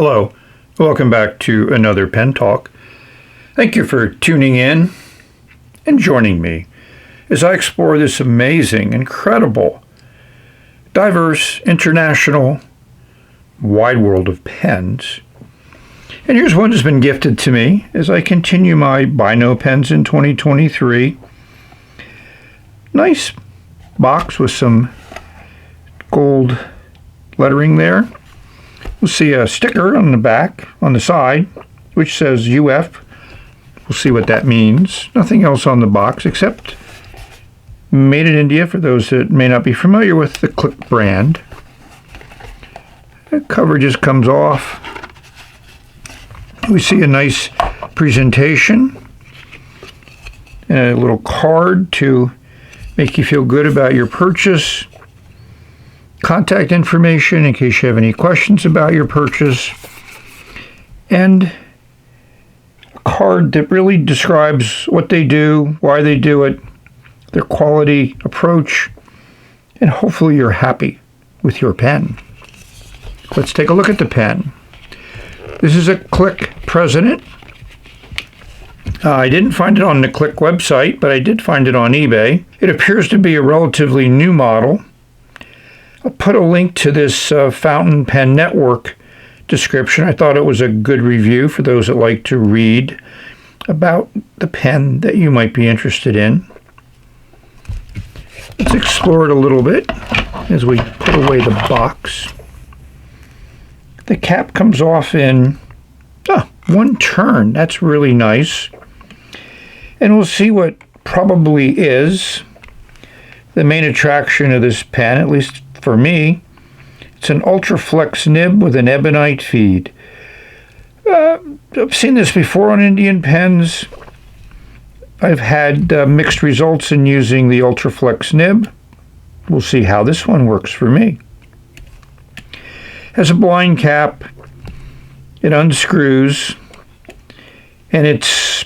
Hello, welcome back to another Pen Talk. Thank you for tuning in and joining me as I explore this amazing, incredible, diverse, international, wide world of pens. And here's one that's been gifted to me as I continue my Buy No Pens in 2023. Nice box with some gold lettering there. We'll see a sticker on the back, on the side, which says UF. We'll see what that means. Nothing else on the box except made in India for those that may not be familiar with the Click brand. The cover just comes off. We see a nice presentation and a little card to make you feel good about your purchase. Contact information in case you have any questions about your purchase, and a card that really describes what they do, why they do it, their quality approach, and hopefully you're happy with your pen. Let's take a look at the pen. This is a Click President. I didn't find it on the Click website, but I did find it on eBay. It appears to be a relatively new model. I'll put a link to this Fountain Pen Network description. I thought it was a good review for those that like to read about the pen that you might be interested in. Let's explore it a little bit as we put away the box. The cap comes off in one turn. That's really nice. And we'll see what probably is the main attraction of this pen, at least for me. It's an Ultra Flex nib with an ebonite feed. I've seen this before on Indian pens. I've had mixed results in using the Ultra Flex nib. We'll see how this one works for me. Has a blind cap. It unscrews, and it's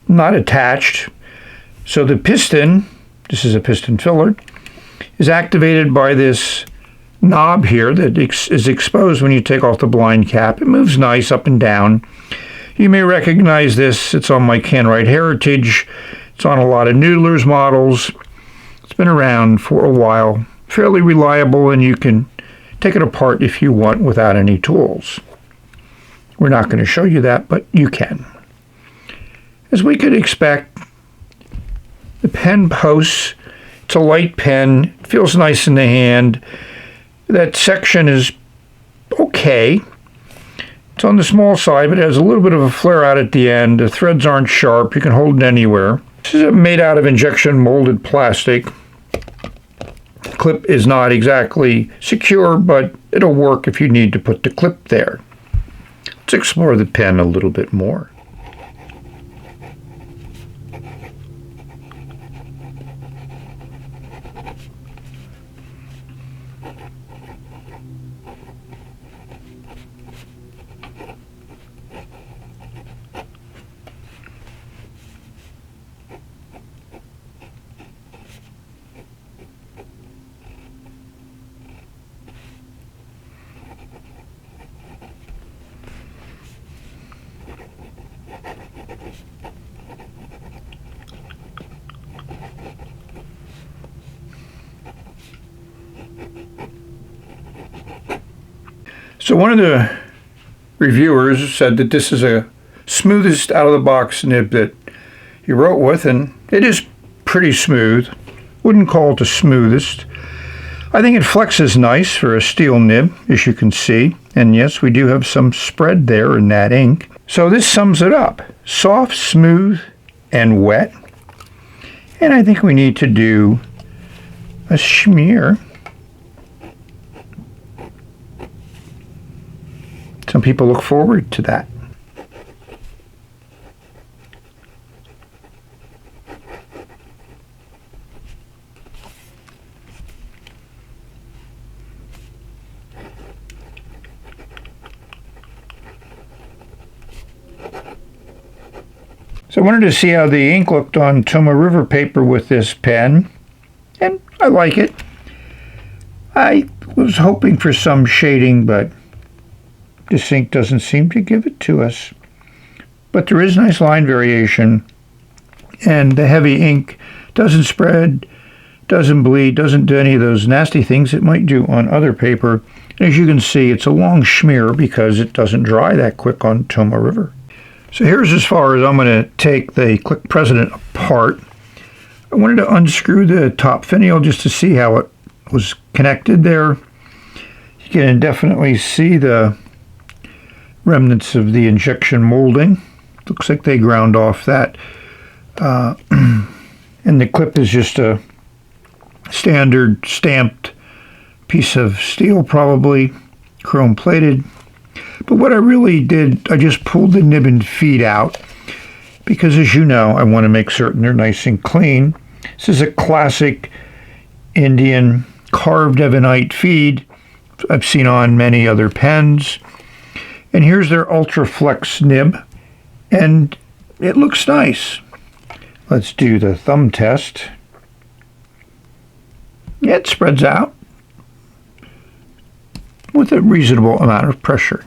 not attached. So the piston, this is a piston filler, is activated by this knob here that is exposed when you take off the blind cap. It moves nice up and down. You may recognize this. It's on my Canwright Heritage. It's on a lot of Noodler's models. It's been around for a while. Fairly reliable, and you can take it apart if you want without any tools. We're not going to show you that, but you can. As we could expect, the pen posts. It's a light pen, feels nice in the hand. That section is okay. It's on the small side, but it has a little bit of a flare out at the end. The threads aren't sharp. You can hold it anywhere. This is made out of injection molded plastic. The clip is not exactly secure, but it'll work if you need to put the clip there. Let's explore the pen a little bit more. So one of the reviewers said that this is a smoothest out-of-the-box nib that he wrote with, and it is pretty smooth. Wouldn't call it the smoothest. I think it flexes nice for a steel nib, as you can see. And yes, we do have some spread there in that ink. So this sums it up. Soft, smooth, and wet. And I think we need to do a smear. Some people look forward to that. So I wanted to see how the ink looked on Toma River paper with this pen, and I like it. I was hoping for some shading, but This ink doesn't seem to give it to us. But there is nice line variation, and the heavy ink doesn't spread, doesn't bleed, doesn't do any of those nasty things it might do on other paper. And as you can see, it's a long smear because it doesn't dry that quick on Tomoe River. So here's as far as I'm going to take the Click President apart. I wanted to unscrew the top finial just to see how it was connected there. You can definitely see the remnants of the injection molding. Looks like they ground off that. And the clip is just a standard stamped piece of steel, probably chrome plated. But what I really did, I just pulled the nib and feed out because, as you know, I want to make certain they're nice and clean. This is a classic Indian carved ebonite feed I've seen on many other pens. And here's their Ultra Flex nib, and it looks nice. Let's do the thumb test. Yeah, it spreads out with a reasonable amount of pressure.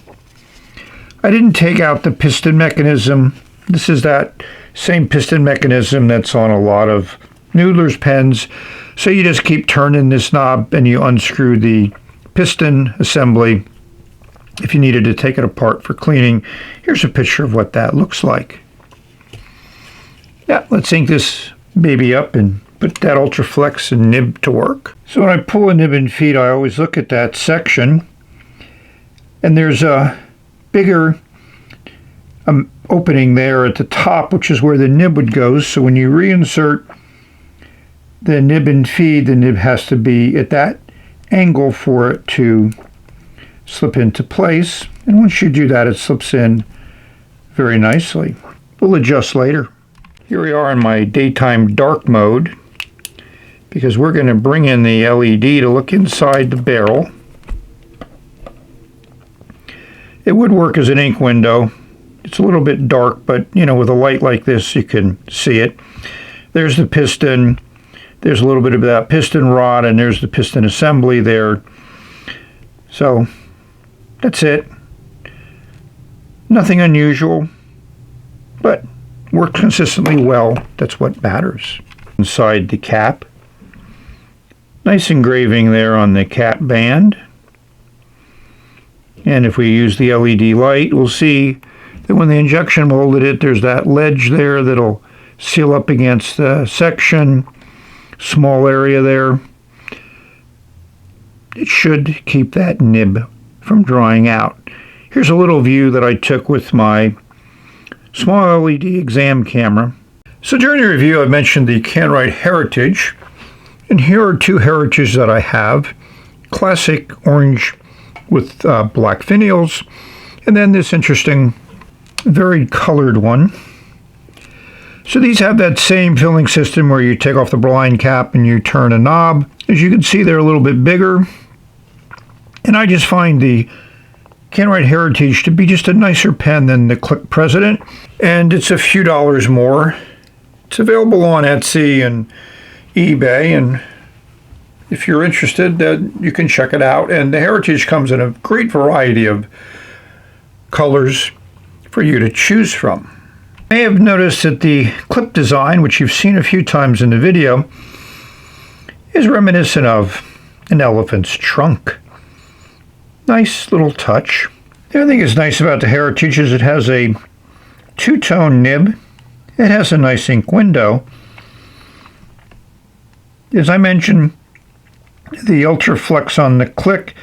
I didn't take out the piston mechanism. This is that same piston mechanism that's on a lot of Noodler's pens. So you just keep turning this knob and you unscrew the piston assembly if you needed to take it apart for cleaning. Here's a picture of what that looks like. Yeah, let's ink this baby up and put that Ultra Flex and nib to work. So when I pull a nib and feed, I always look at that section, and there's a bigger opening there at the top, which is where the nib would go. So when you reinsert the nib and feed, the nib has to be at that angle for it to slip into place. And once you do that, it slips in very nicely. We'll adjust later. Here we are in my daytime dark mode, because we're going to bring in the LED to look inside the barrel. It would work as an ink window. It's a little bit dark, but you know, with a light like this, you can see it. There's the piston. There's a little bit of that piston rod, and there's the piston assembly there. So that's it. Nothing unusual, but works consistently well. That's what matters. Inside the cap, nice engraving there on the cap band. And if we use the LED light, we'll see that when the injection molded it, there's that ledge there that'll seal up against the section, small area there. It should keep that nib from drying out. Here's a little view that I took with my small LED exam camera. So during the review, I mentioned the Can-Write Heritage, and here are two Heritages that I have. Classic orange with black finials, and then this interesting varied colored one. So these have that same filling system where you take off the blind cap and you turn a knob. As you can see, they're a little bit bigger, and I just find the Can-Write Heritage to be just a nicer pen than the Click President, and it's a few dollars more. It's available on Etsy and eBay, and if you're interested, you can check it out. And the Heritage comes in a great variety of colors for you to choose from. You may have noticed that the clip design, which you've seen a few times in the video, is reminiscent of an elephant's trunk. Nice little touch. The other thing that's nice about the Heritage is it has a two-tone nib. It has a nice ink window. As I mentioned, the Ultra Flex on the Click,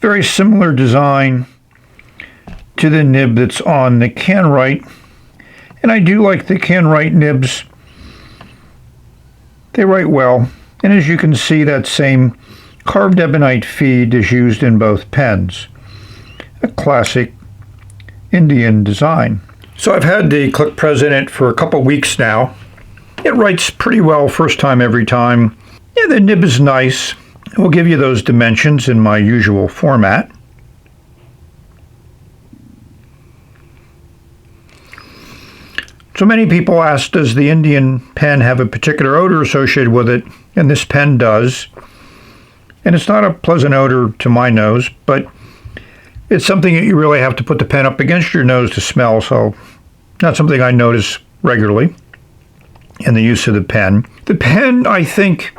very similar design to the nib that's on the Can-Write. And I do like the Can-Write nibs. They write well. And as you can see, that same carved ebonite feed is used in both pens. A classic Indian design. So I've had the Click President for a couple weeks now. It writes pretty well first time every time. Yeah, the nib is nice. We'll give you those dimensions in my usual format. So many people ask, does the Indian pen have a particular odor associated with it? And this pen does. And it's not a pleasant odor to my nose, but it's something that you really have to put the pen up against your nose to smell, so not something I notice regularly in the use of the pen. The pen, I think,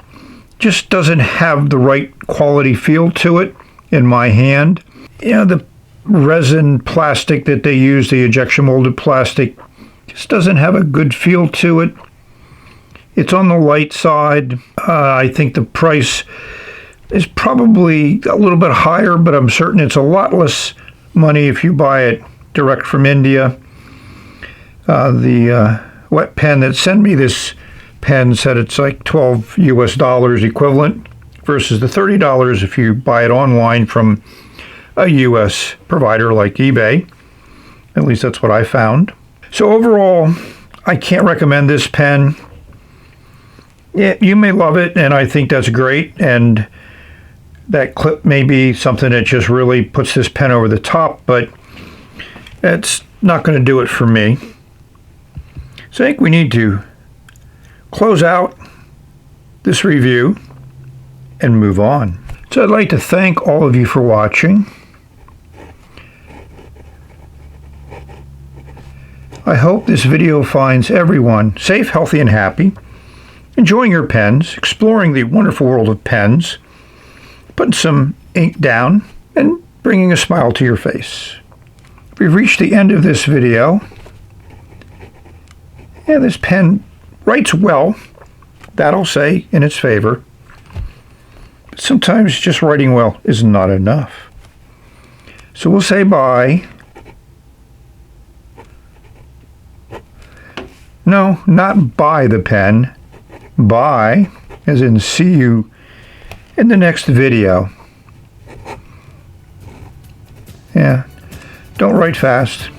just doesn't have the right quality feel to it in my hand. You know, the resin plastic that they use, the injection molded plastic, just doesn't have a good feel to it. It's on the light side. I think the price is probably a little bit higher, but I'm certain it's a lot less money if you buy it direct from India. The wet pen that sent me this pen said it's like $12 US equivalent versus the $30 if you buy it online from a US provider like eBay. At least that's what I found. So overall, I can't recommend this pen. Yeah, you may love it, and I think that's great, and that clip may be something that just really puts this pen over the top, but it's not going to do it for me. So I think we need to close out this review and move on. So I'd like to thank all of you for watching. I hope this video finds everyone safe, healthy, and happy, enjoying your pens, exploring the wonderful world of pens, putting some ink down, and bringing a smile to your face. We've reached the end of this video. Yeah, this pen writes well, that I'll say in its favor. But sometimes just writing well is not enough. So we'll say bye. No, not buy the pen. Bye, as in see you in the next video. Yeah, don't write fast.